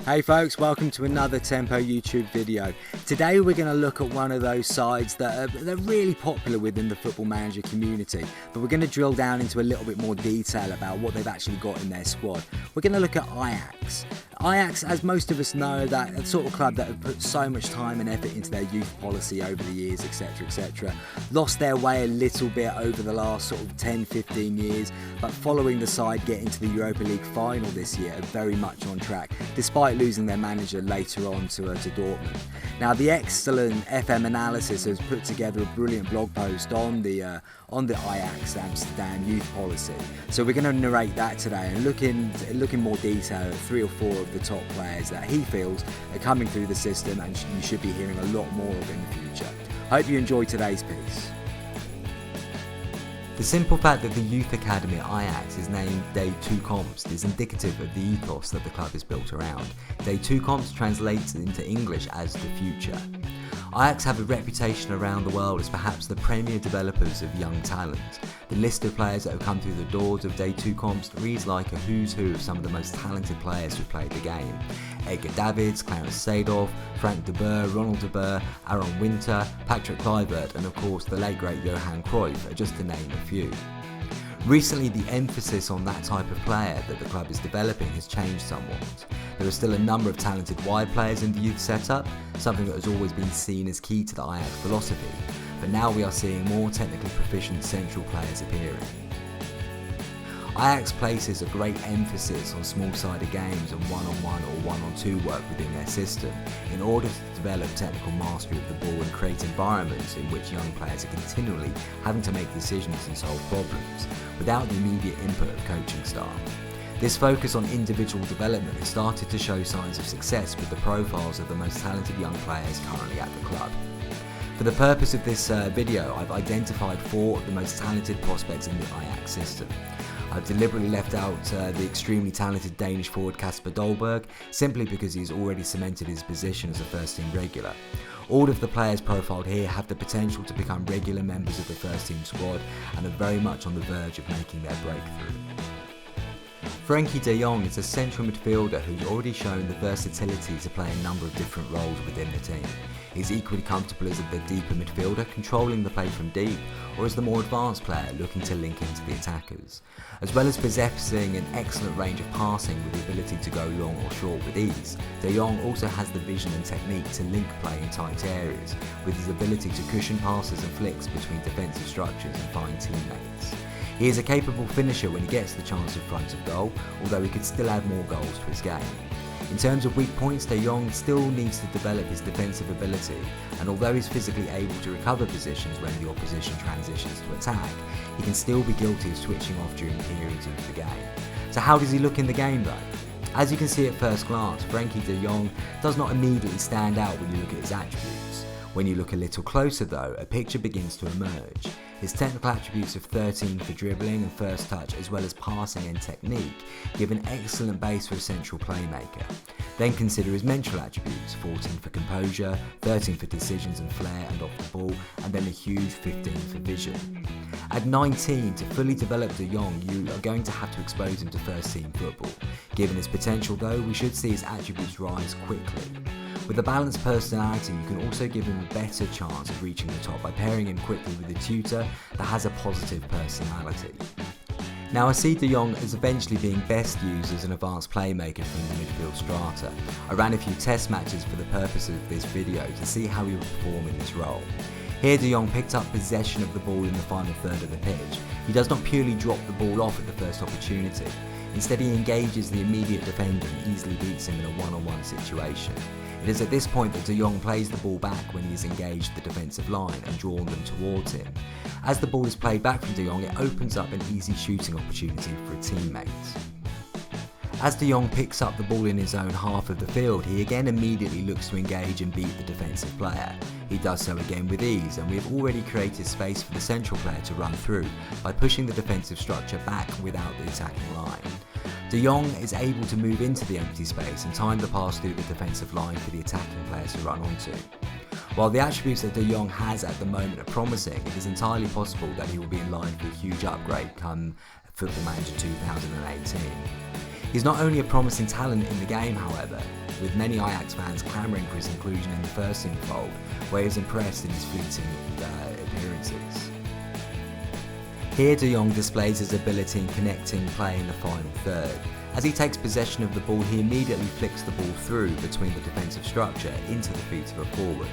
Hey folks, welcome to another Tempo YouTube video. Today we're going to look at one of those sides that are really popular within the Football Manager community, but we're going to drill down into a little bit more detail about what they've actually got in their squad. We're going to look at Ajax. Ajax, as most of us know, that sort of club that have put so much time and effort into their youth policy over the years, etc, etc, lost their way a little bit over the last sort of 10-15 years, but following the side getting to the Europa League final this year are very much on track, despite losing their manager later on to Dortmund. Now, the excellent FM Analysis has put together a brilliant blog post on the Ajax Amsterdam youth policy, so we're going to narrate that today and look in more detail at 3 or 4 of the top players that he feels are coming through the system and you should be hearing a lot more of in the future. Hope you enjoy today's piece. The simple fact that the youth academy at Ajax is named Toekomst is indicative of the ethos that the club is built around. Toekomst translates into English as the future. Ajax have a reputation around the world as perhaps the premier developers of young talent. The list of players that have come through the doors of Toekomst reads like a who's who of some of the most talented players who played the game. Edgar Davids, Clarence Seedorf, Frank de Boer, Ronald de Boer, Aaron Winter, Patrick Kluivert and of course the late great Johan Cruyff are just to name a few. Recently, the emphasis on that type of player that the club is developing has changed somewhat. There are still a number of talented wide players in the youth setup, something that has always been seen as key to the Ajax philosophy, but now we are seeing more technically proficient central players appearing. Ajax places a great emphasis on small-sided games and one-on-one or one-on-two work within their system in order to develop technical mastery of the ball and create environments in which young players are continually having to make decisions and solve problems without the immediate input of coaching staff. This focus on individual development has started to show signs of success with the profiles of the most talented young players currently at the club. For the purpose of this video, I've identified 4 of the most talented prospects in the Ajax system. I've deliberately left out the extremely talented Danish forward Kasper Dolberg, simply because he's already cemented his position as a first-team regular. All of the players profiled here have the potential to become regular members of the first-team squad and are very much on the verge of making their breakthrough. Frenkie de Jong is a central midfielder who's already shown the versatility to play a number of different roles within the team. He's equally comfortable as the deeper midfielder, controlling the play from deep, or as the more advanced player looking to link into the attackers. As well as possessing an excellent range of passing with the ability to go long or short with ease, de Jong also has the vision and technique to link play in tight areas, with his ability to cushion passes and flicks between defensive structures and find teammates. He is a capable finisher when he gets the chance in front of goal, although he could still add more goals to his game. In terms of weak points, de Jong still needs to develop his defensive ability, and although he's physically able to recover positions when the opposition transitions to attack, he can still be guilty of switching off during periods of the game. So how does he look in the game though? As you can see at first glance, Frenkie de Jong does not immediately stand out when you look at his attributes. When you look a little closer though, a picture begins to emerge. His technical attributes of 13 for dribbling and first touch as well as passing and technique give an excellent base for a central playmaker. Then consider his mental attributes, 14 for composure, 13 for decisions and flair and off the ball, and then a huge 15 for vision. At 19, to fully develop de Jong, you are going to have to expose him to first team football. Given his potential though, we should see his attributes rise quickly. With a balanced personality, you can also give him a better chance of reaching the top by pairing him quickly with a tutor that has a positive personality. Now, I see de Jong as eventually being best used as an advanced playmaker from the midfield strata. I ran a few test matches for the purpose of this video to see how he would perform in this role. Here de Jong picked up possession of the ball in the final third of the pitch. He does not purely drop the ball off at the first opportunity. Instead, he engages the immediate defender and easily beats him in a one-on-one situation. It is at this point that de Jong plays the ball back when he has engaged the defensive line and drawn them towards him. As the ball is played back from de Jong, it opens up an easy shooting opportunity for a teammate. As de Jong picks up the ball in his own half of the field, he again immediately looks to engage and beat the defensive player. He does so again with ease, and we have already created space for the central player to run through by pushing the defensive structure back without the attacking line. De Jong is able to move into the empty space and time the pass through the defensive line for the attacking players to run onto. While the attributes that de Jong has at the moment are promising, it is entirely possible that he will be in line for a huge upgrade come Football Manager 2018. He's not only a promising talent in the game, however, with many Ajax fans clamouring for his inclusion in the first team fold, where he was impressed in his fleeting appearances. Here De Jong displays his ability in connecting play in the final third. As he takes possession of the ball, he immediately flicks the ball through between the defensive structure into the feet of a forward.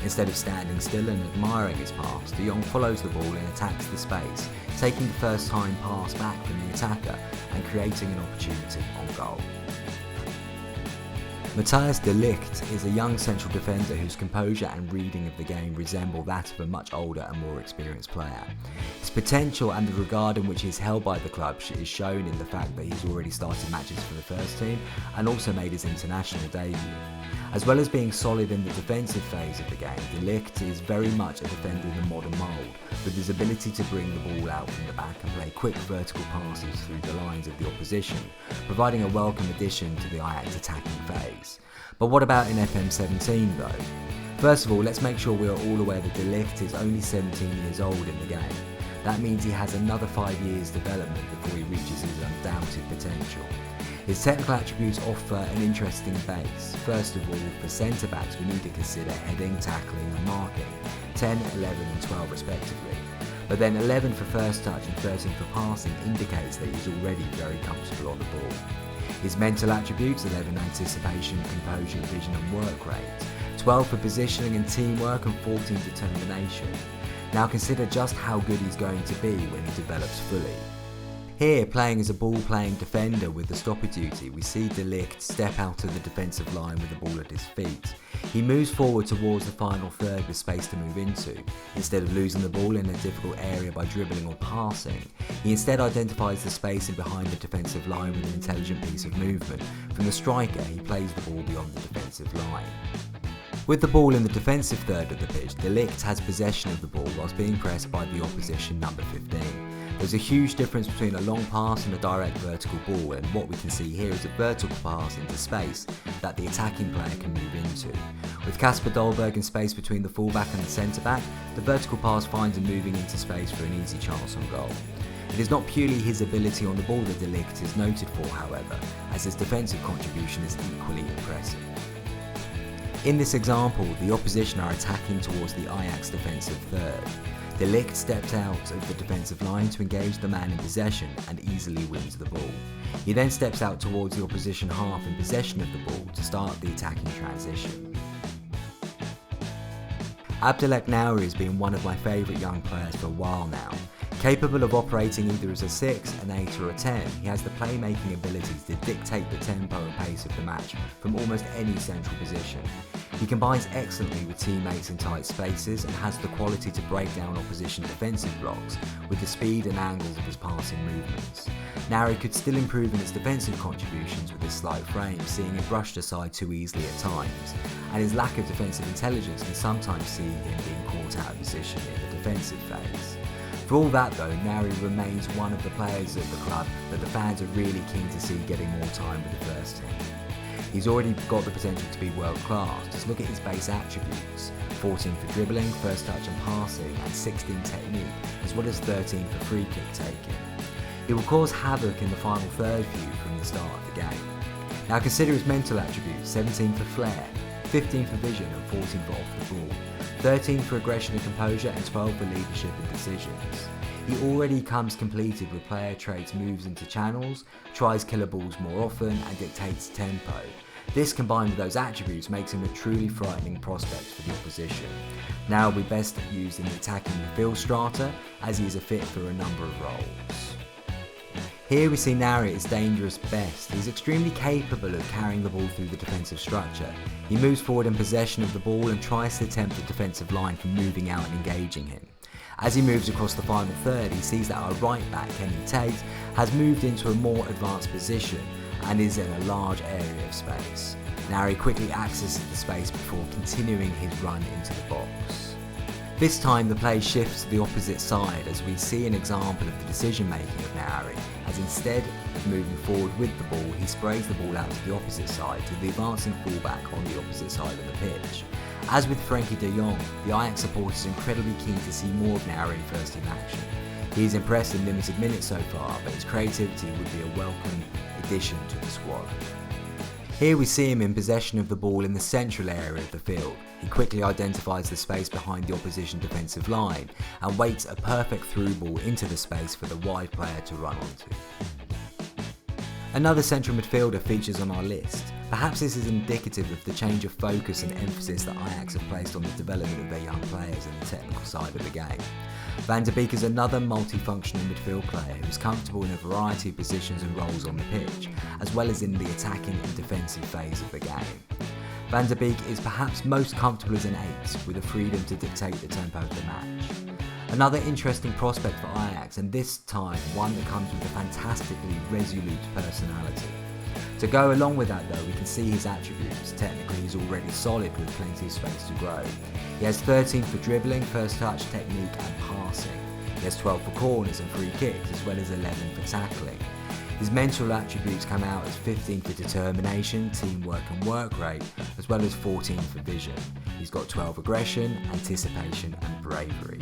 Instead of standing still and admiring his pass, De Jong follows the ball and attacks the space, taking the first time pass back from the attacker and creating an opportunity on goal. Matthijs de Ligt is a young central defender whose composure and reading of the game resemble that of a much older and more experienced player. His potential and the regard in which he is held by the club is shown in the fact that he's already started matches for the first team and also made his international debut. As well as being solid in the defensive phase of the game, de Ligt is very much a defender in the modern mould, with his ability to bring the ball out from the back and play quick vertical passes through the lines of the opposition, providing a welcome addition to the Ajax attacking phase. But what about in FM17 though? First of all, let's make sure we are all aware that de Ligt is only 17 years old in the game. That means he has another 5 years development before he reaches his undoubted potential. His technical attributes offer an interesting base. First of all, for centre-backs we need to consider heading, tackling and marking, 10, 11 and 12 respectively. But then 11 for first touch and 13 for passing indicates that he's already very comfortable on the ball. His mental attributes, 11 anticipation, composure, vision and work rate, 12 for positioning and teamwork and 14 determination. Now consider just how good he's going to be when he develops fully. Here, playing as a ball-playing defender with the stopper duty, we see de Ligt step out of the defensive line with the ball at his feet. He moves forward towards the final third with space to move into. Instead of losing the ball in a difficult area by dribbling or passing, he instead identifies the space in behind the defensive line with an intelligent piece of movement. From the striker, he plays the ball beyond the defensive line. With the ball in the defensive third of the pitch, de Ligt has possession of the ball whilst being pressed by the opposition number 15. There's a huge difference between a long pass and a direct vertical ball, and what we can see here is a vertical pass into space that the attacking player can move into. With Kasper Dolberg in space between the fullback and the centre-back, the vertical pass finds him moving into space for an easy chance on goal. It is not purely his ability on the ball that de Ligt is noted for, however, as his defensive contribution is equally impressive. In this example, the opposition are attacking towards the Ajax defensive third. De Ligt stepped out of the defensive line to engage the man in possession and easily wins the ball. He then steps out towards the opposition half in possession of the ball to start the attacking transition. Abdelek Nouri has been one of my favourite young players for a while now. Capable of operating either as a 6, an 8 or a 10, he has the playmaking abilities to dictate the tempo and pace of the match from almost any central position. He combines excellently with teammates in tight spaces and has the quality to break down opposition defensive blocks with the speed and angles of his passing movements. Nouri could still improve in his defensive contributions with his slight frame, seeing him brushed aside too easily at times, and his lack of defensive intelligence can sometimes see him being caught out of position in the defensive phase. For all that though, Nouri remains one of the players at the club that the fans are really keen to see getting more time with the first team. He's already got the potential to be world class. Just look at his base attributes: 14 for dribbling, first touch and passing, and 16 technique, as well as 13 for free kick taking. He will cause havoc in the final third for you from the start of the game. Now consider his mental attributes: 17 for flair, 15 for vision and 14 for off the ball, 13 for aggression and composure and 12 for leadership and decisions. He already comes completed with player traits, moves into channels, tries killer balls more often and dictates tempo. This combined with those attributes makes him a truly frightening prospect for the opposition. Now he'll be best used in the attacking midfield strata, as he is a fit for a number of roles. Here we see Nouri at his dangerous best. He's extremely capable of carrying the ball through the defensive structure. He moves forward in possession of the ball and tries to tempt the defensive line from moving out and engaging him. As he moves across the final third, he sees that our right back, Kenny Tate, has moved into a more advanced position and is in a large area of space. Nouri quickly accesses the space before continuing his run into the box. This time the play shifts to the opposite side as we see an example of the decision making of Nouri, as instead of moving forward with the ball, he sprays the ball out to the opposite side to the advancing fullback on the opposite side of the pitch. As with Frenkie de Jong, the Ajax supporters are incredibly keen to see more of Nouri in first team action. He's impressed in limited minutes so far, but his creativity would be a welcome addition to the squad. Here we see him in possession of the ball in the central area of the field. He quickly identifies the space behind the opposition defensive line and waits a perfect through ball into the space for the wide player to run onto. Another central midfielder features on our list. Perhaps this is indicative of the change of focus and emphasis that Ajax have placed on the development of their young players and the technical side of the game. Van der Beek is another multifunctional midfield player who is comfortable in a variety of positions and roles on the pitch, as well as in the attacking and defensive phase of the game. Van der Beek is perhaps most comfortable as an 8, with the freedom to dictate the tempo of the match. Another interesting prospect for Ajax, and this time one that comes with a fantastically resolute personality. To go along with that though, we can see his attributes. Technically he's already solid with plenty of space to grow. He has 13 for dribbling, first touch, technique and passing. He has 12 for corners and free kicks, as well as 11 for tackling. His mental attributes come out as 15 for determination, teamwork and work rate, as well as 14 for vision. He's got 12 aggression, anticipation and bravery.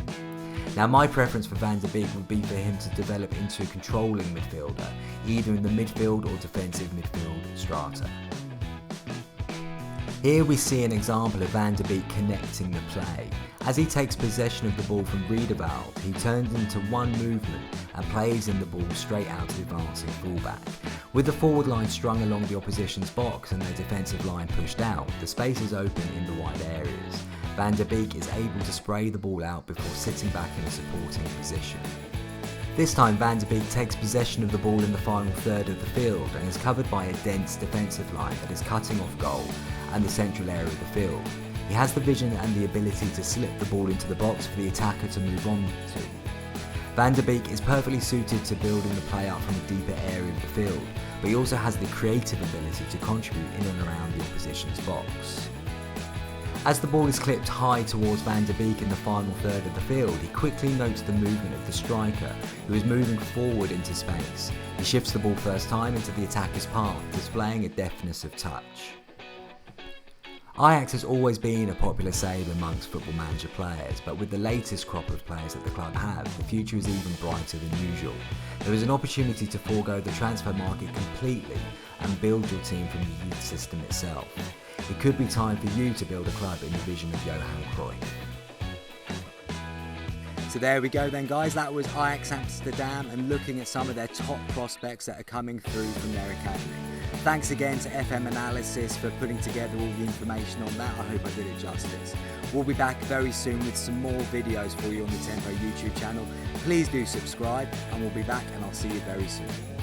Now my preference for Van der Beek would be for him to develop into a controlling midfielder, either in the midfield or defensive midfield strata. Here we see an example of Van der Beek connecting the play. As he takes possession of the ball from Riedewald, he turns into one movement and plays in the ball straight out to the advancing fullback. With the forward line strung along the opposition's box and their defensive line pushed out, the space is open in the wide areas. Van der Beek is able to spray the ball out before sitting back in a supporting position. This time Van der Beek takes possession of the ball in the final third of the field and is covered by a dense defensive line that is cutting off goal and the central area of the field. He has the vision and the ability to slip the ball into the box for the attacker to move on to. Van der Beek is perfectly suited to building the play up from a deeper area of the field, but he also has the creative ability to contribute in and around the opposition's box. As the ball is clipped high towards Van der Beek in the final third of the field, he quickly notes the movement of the striker, who is moving forward into space. He shifts the ball first time into the attacker's path, displaying a deftness of touch. Ajax has always been a popular save amongst Football Manager players, but with the latest crop of players that the club have, the future is even brighter than usual. There is an opportunity to forego the transfer market completely and build your team from the youth system itself. It could be time for you to build a club in the vision of Johan Cruyff. So there we go then guys, that was Ajax Amsterdam and looking at some of their top prospects that are coming through from their academy. Thanks again to FM Analysis for putting together all the information on that. I hope I did it justice. We'll be back very soon with some more videos for you on the Tempo YouTube channel. Please do subscribe and we'll be back and I'll see you very soon.